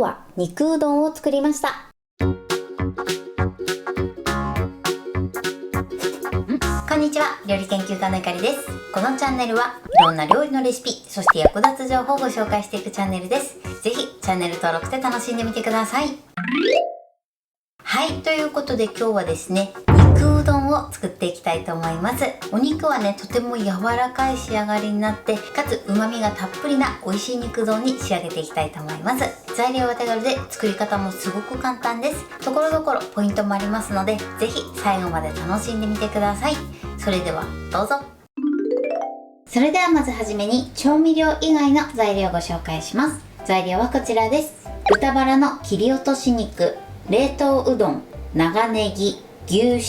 日は肉うどんを作りました。こんにちは、料理研究家のゆかりです。このチャンネルはいろんな料理のレシピ、そして役立つ情報をご紹介していくチャンネルです。ぜひチャンネル登録して楽しんでみてください。はい、ということで今日はですね、肉うどんを作っていきたいと思います。お肉はね、とても柔らかい仕上がりになって、かつ旨味がたっぷりな美味しい肉うどんに仕上げていきたいと思います。材料は手軽で作り方もすごく簡単です。ところどころポイントもありますので、ぜひ最後まで楽しんでみてください。それではどうぞ。それではまずはじめに調味料以外の材料をご紹介します。材料はこちらです。豚バラの切り落とし肉、冷凍うどん、長ネギ、牛脂、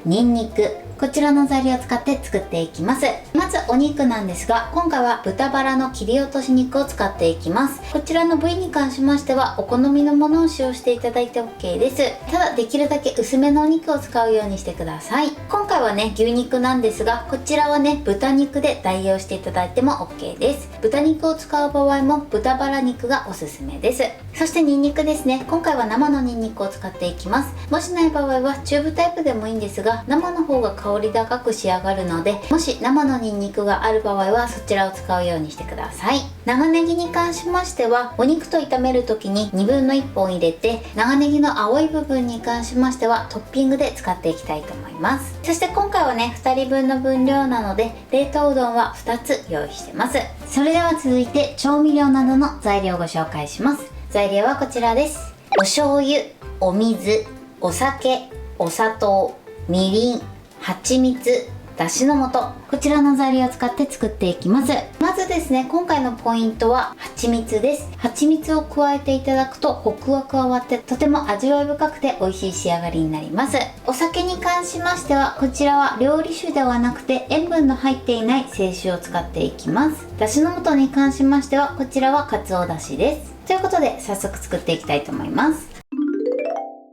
ニンニク、こちらの材料を使って作っていきます。まずお肉なんですが、今回は豚バラの切り落とし肉を使っていきます。こちらの部位に関しましてはお好みのものを使用していただいて OK です。ただできるだけ薄めのお肉を使うようにしてください。今回はね、牛肉なんですが、こちらはね、豚肉で代用していただいても OK です。豚肉を使う場合も豚バラ肉がおすすめです。そしてニンニクですね。今回は生のニンニクを使っていきます。もしない場合はチューブタイプでもいいんですが、生の方が香り高く仕上がるので、もし生のニンニクがある場合はそちらを使うようにしてください。長ネギに関しましては、お肉と炒める時に1/2本入れて、長ネギの青い部分に関しましてはトッピングで使っていきたいと思います。そして今回はね、2人分の分量なので冷凍うどんは2つ用意してます。それでは続いて調味料などの材料をご紹介します。材料はこちらです。お醤油、お水、お酒、お砂糖、みりん、蜂蜜、だしの素、こちらの材料を使って作っていきます。まずですね、今回のポイントは蜂蜜です。蜂蜜を加えていただくとコクが加わってとても味わい深くて美味しい仕上がりになります。お酒に関しましては、こちらは料理酒ではなくて塩分の入っていない清酒を使っていきます。だしの素に関しましては、こちらはかつおだしです。ということで早速作っていきたいと思います。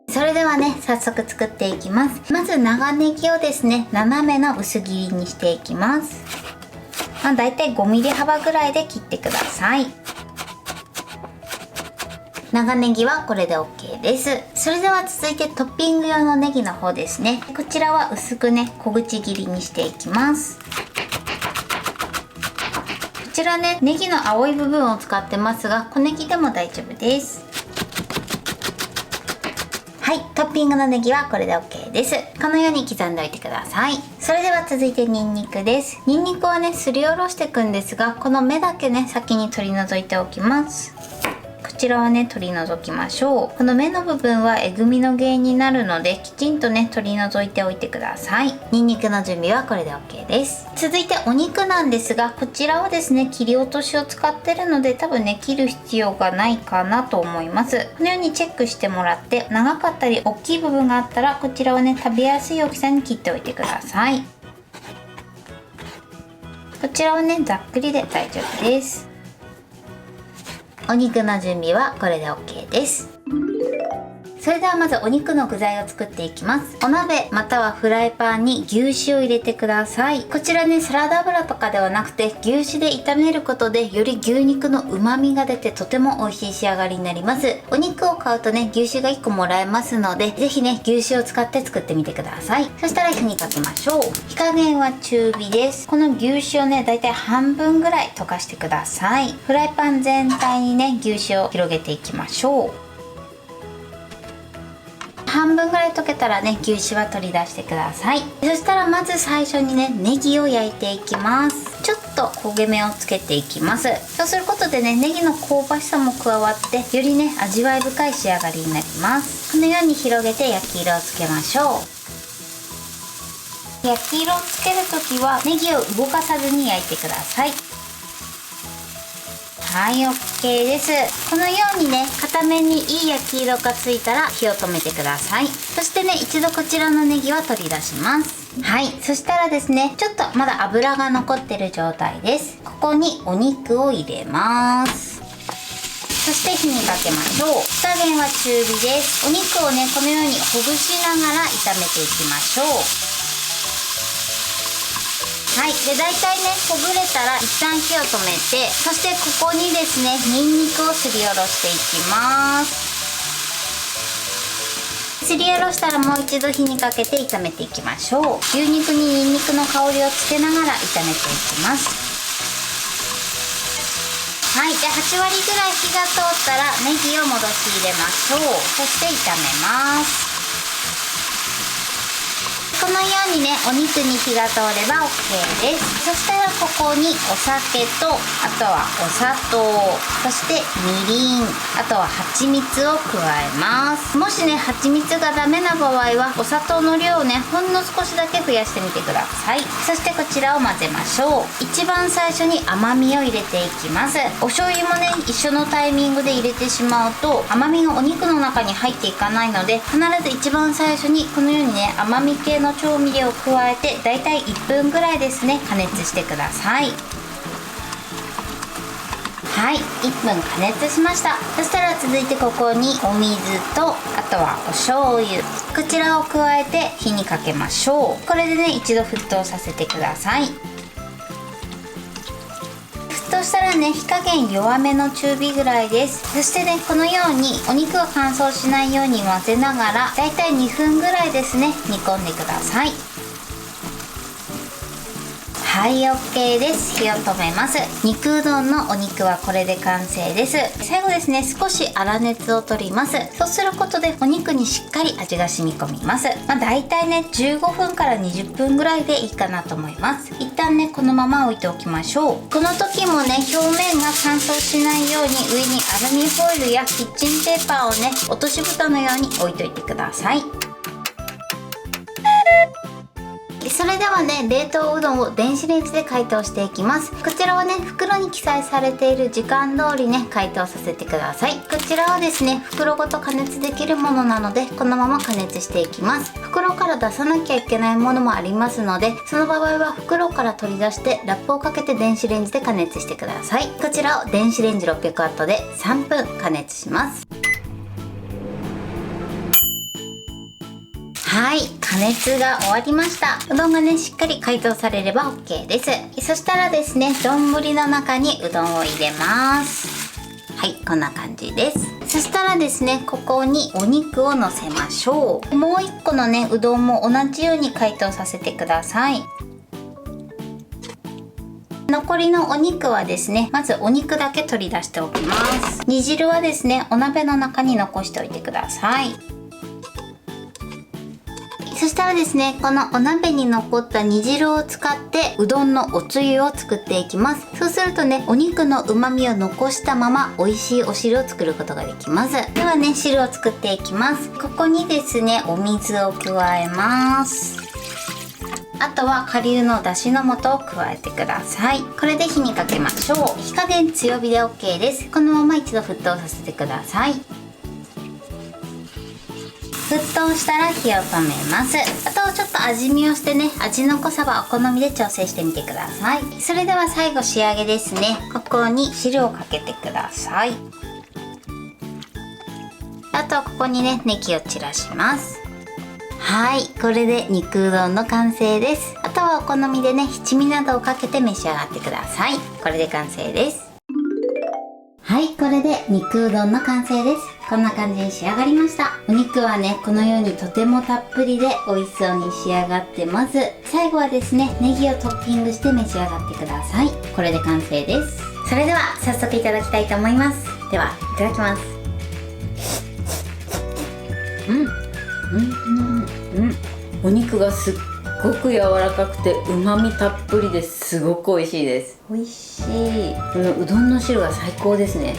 それではね、早速作っていきます。まず長ネギをですね、斜めの薄切りにしていきます。だいたい5ミリ幅ぐらいで切ってください。長ネギはこれで OK です。それでは続いてトッピング用のネギの方ですね。こちらは薄くね、小口切りにしていきます。こちらね、ネギの青い部分を使ってますが、小ネギでも大丈夫です。はい、トッピングのネギはこれで OK です。このように刻んでおいてください。それでは続いてニンニクです。ニンニクはね、すりおろしていくんですが、この芽だけね、先に取り除いておきます。こちらはね、取り除きましょう。この芽の部分はえぐみの原因になるので、きちんとね、取り除いておいてください。ニンニクの準備はこれで OK です。続いてお肉なんですが、こちらはですね、切り落としを使ってるので、多分ね、切る必要がないかなと思います。このようにチェックしてもらって、長かったり大きい部分があったら、こちらはね、食べやすい大きさに切っておいてください。こちらはね、ざっくりで大丈夫です。お肉の準備はこれで OK です。それではまずお肉の具材を作っていきます。お鍋またはフライパンに牛脂を入れてください。こちらね、サラダ油とかではなくて牛脂で炒めることでより牛肉の旨味が出てとても美味しい仕上がりになります。お肉を買うとね、牛脂が1個もらえますので、ぜひね、牛脂を使って作ってみてください。そしたら火にかけましょう。火加減は中火です。この牛脂をね、だいたい半分ぐらい溶かしてください。フライパン全体にね、牛脂を広げていきましょう。半分ぐらい溶けたらね、牛脂は取り出してください。そしたらまず最初にね、ネギを焼いていきます。ちょっと焦げ目をつけていきます。そうすることでね、ネギの香ばしさも加わってよりね、味わい深い仕上がりになります。このように広げて焼き色をつけましょう。焼き色をつけるときはネギを動かさずに焼いてください。はい、 OK です。このようにね、片面にいい焼き色がついたら火を止めてください。そしてね、一度こちらのネギは取り出します。はい、そしたらですね、ちょっとまだ油が残ってる状態です。ここにお肉を入れます。そして火にかけましょう。火加減は中火です。お肉をね、このようにほぐしながら炒めていきましょう。はい、で大体ねほぐれたら一旦火を止めて、そしてここにですねニンニクをすりおろしていきます。すりおろしたらもう一度火にかけて炒めていきましょう。牛肉にニンニクの香りをつけながら炒めていきます。はい、で8割ぐらい火が通ったらネギを戻し入れましょう。そして炒めます。このようにねお肉に火が通れば OK です。そしたらここにお酒と、あとはお砂糖、そしてみりん、あとは蜂蜜を加えます。もしね蜂蜜がダメな場合はお砂糖の量をねほんの少しだけ増やしてみてください。そしてこちらを混ぜましょう。一番最初に甘みを入れていきます。お醤油もね一緒のタイミングで入れてしまうと甘みがお肉の中に入っていかないので、必ず一番最初にこのようにね甘み系の調味料を加えてだいたい1分ぐらいですね加熱してください。はい、1分加熱しました。そしたら続いてここにお水と、あとはお醤油、こちらを加えて火にかけましょう。これでね一度沸騰させてください。沸騰したらね火加減弱めの中火ぐらいです。そしてねこのようにお肉が乾燥しないように混ぜながらだいたい2分ぐらいですね煮込んでください。はい、 OK です。火を止めます。肉うどんのお肉はこれで完成です。最後ですね少し粗熱を取ります。そうすることでお肉にしっかり味が染み込みます。だいたいね15分から20分ぐらいでいいかなと思います。一旦ねこのまま置いておきましょう。この時もね表面が乾燥しないように上にアルミホイルやキッチンペーパーをね落とし蓋のように置いといてください。それではね冷凍うどんを電子レンジで解凍していきます。こちらはね袋に記載されている時間通りね解凍させてください。こちらはですね袋ごと加熱できるものなのでこのまま加熱していきます。袋から出さなきゃいけないものもありますので、その場合は袋から取り出してラップをかけて電子レンジで加熱してください。こちらを電子レンジ 600W で3分加熱します。はい、加熱が終わりました。うどんがねしっかり解凍されれば OK です。そしたらですね丼の中にうどんを入れます。はい、こんな感じです。そしたらですねここにお肉を乗せましょう。もう1個のねうどんも同じように解凍させてください。残りのお肉はですねまずお肉だけ取り出しておきます。煮汁はですねお鍋の中に残しておいてください。そしたらですねこのお鍋に残った煮汁を使ってうどんのおつゆを作っていきます。そうするとねお肉の旨味を残したまま美味しいお汁を作ることができます。ではね汁を作っていきます。ここにですねお水を加えます。あとは顆粒のだしの素を加えてください。これで火にかけましょう。火加減強火で OK です。このまま一度沸騰させてください。沸騰したら火を止めます。あとちょっと味見をしてね味の濃さはお好みで調整してみてください。それでは最後仕上げですね。ここに汁をかけてください。あとここにねネギを散らします。はい、これで肉うどんの完成です。あとはお好みでね七味などをかけて召し上がってください。これで完成です。はい、これで肉うどんの完成です。こんな感じに仕上がりました。お肉はねこのようにとてもたっぷりで美味しそうに仕上がってます。最後はですねネギをトッピングして召し上がってください。これで完成です。それでは早速いただきたいと思います。ではいただきます。お肉がすっごく柔らかくて旨味たっぷりですごく美味しいです。美味しい。このうどんの汁が最高ですね。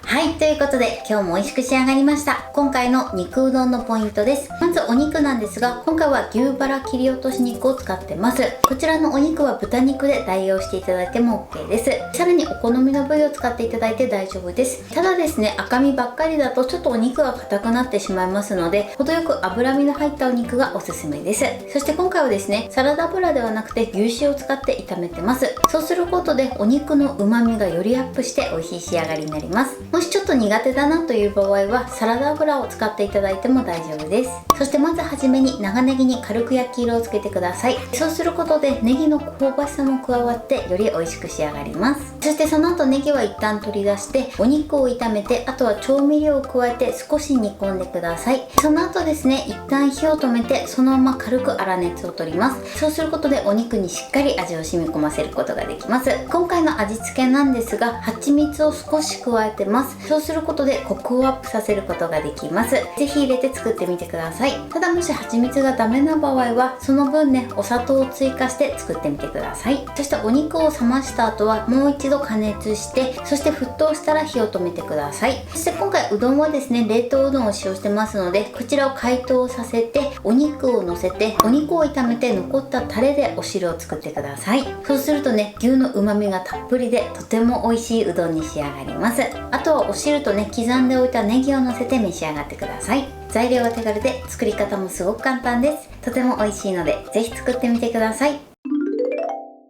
はい、ということで今日も美味しく仕上がりました。今回の肉うどんのポイントです。まずお肉なんですが、今回は牛バラ切り落とし肉を使ってます。こちらのお肉は豚肉で代用していただいても OK です。さらにお好みの部位を使っていただいて大丈夫です。ただですね赤身ばっかりだとちょっとお肉が硬くなってしまいますので、程よく脂身の入ったお肉がおすすめです。そして今回はですねサラダ油ではなくて牛脂を使って炒めてます。そうすることでお肉の旨味がよりアップして美味しい仕上がりになります。もしちょっと苦手だなという場合はサラダ油を使っていただいても大丈夫です。そしてまずはじめに長ネギに軽く焼き色をつけてください。そうすることでネギの香ばしさも加わってより美味しく仕上がります。そしてその後ネギは一旦取り出してお肉を炒めて、あとは調味料を加えて少し煮込んでください。その後ですね、一旦火を止めてそのまま軽く粗熱を取ります。そうすることでお肉にしっかり味を染み込ませることができます。今回の味付けなんですが、蜂蜜を少し加えてます。そうすることでコクをアップさせることができます。ぜひ入れて作ってみてください。ただもし蜂蜜がダメな場合はその分ね、お砂糖を追加して作ってみてください。そしてお肉を冷ました後はもう一度加熱して、そして沸騰したら火を止めてください。そして今回うどんはですね、冷凍うどんを使用してますので、こちらを解凍させてお肉を乗せて、お肉を炒めて残ったタレでお汁を作ってください。そうするとね、牛の旨味がたっぷりでとても美味しいうどんに仕上がります。あとはお汁とね、刻んでおいたネギを乗せて召し上がってください。材料は手軽で作り方もすごく簡単です。とても美味しいのでぜひ作ってみてください。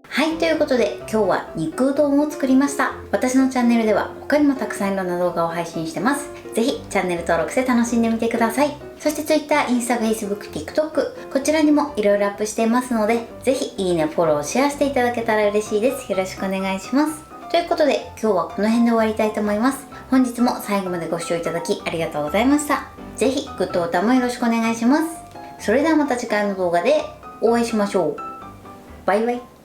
はい、ということで今日は肉うどんを作りました。私のチャンネルでは他にもたくさんいろんな動画を配信してます。ぜひチャンネル登録して楽しんでみてください。そして Twitter、インスタ、Facebook、TikTok こちらにもいろいろアップしていますので、ぜひいいね、フォロー、シェアしていただけたら嬉しいです。よろしくお願いします。ということで今日はこの辺で終わりたいと思います。本日も最後までご視聴いただきありがとうございました。ぜひグッドボタンもよろしくお願いします。それではまた次回の動画でお会いしましょう。バイバイ。